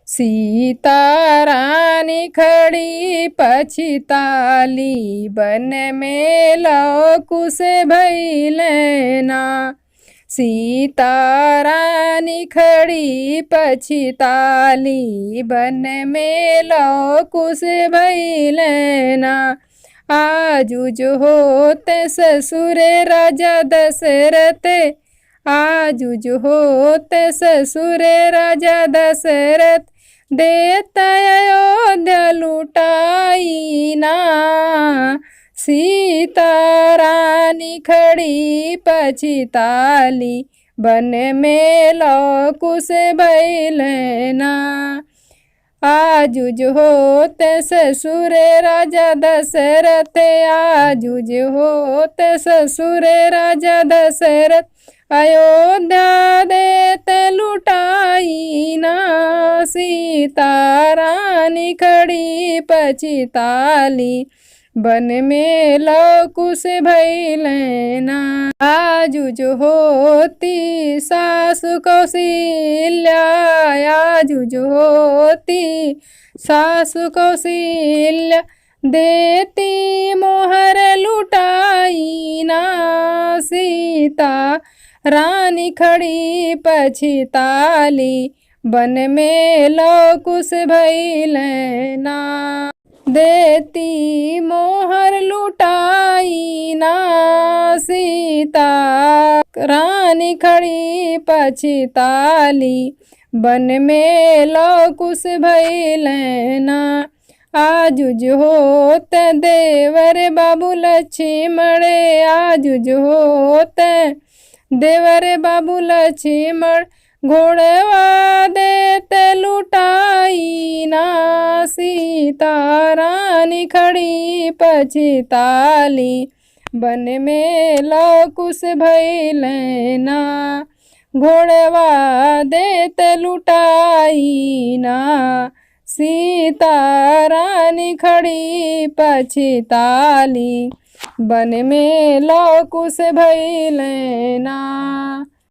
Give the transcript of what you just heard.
सीता रानी खड़ी पछिताली, बन में लवकुश भइले ना। सीता रानी खड़ी पछिताली, बन में लवकुश भइले ना। आजुज होते ससुर राजा दशरथ, आजुज होते ससुर राजा दशरथ, देत अयोध्या लुटाई ना। सीता रानी खड़ी पछिताली, बन में लवकुश भइले ना। आजुज होते ससुर राजा दशरथ, आजुज होते ससुर राजा दशरथ, अयोध्या देत लुटाई ना। सीता रानी खड़ी पछिताली, बन में लवकुश भइले ना। आजुज होती सासु कौशल्या, आजुज होती सासु कौशल्या, देती मोहर लुटाई ना। सीता रानी खड़ी पछिताली, बन में लवकुश भइले ना। देती मोहर लुटाई ना। सीता रानी खड़ी पछिताली, बन में लवकुश भइले ना। आजुज होत देवर बाबू लक्ष्मण, आजुज होत देवर बाबू लक्ष्मण, घोड़वा देत लुटाई ना। सीता रानी खड़ी पछिताली, बन में लवकुश भइले ना। घोड़वा देत लुटाई ना। सीता रानी खड़ी पछिताली, बन में लवकुश भइले ना।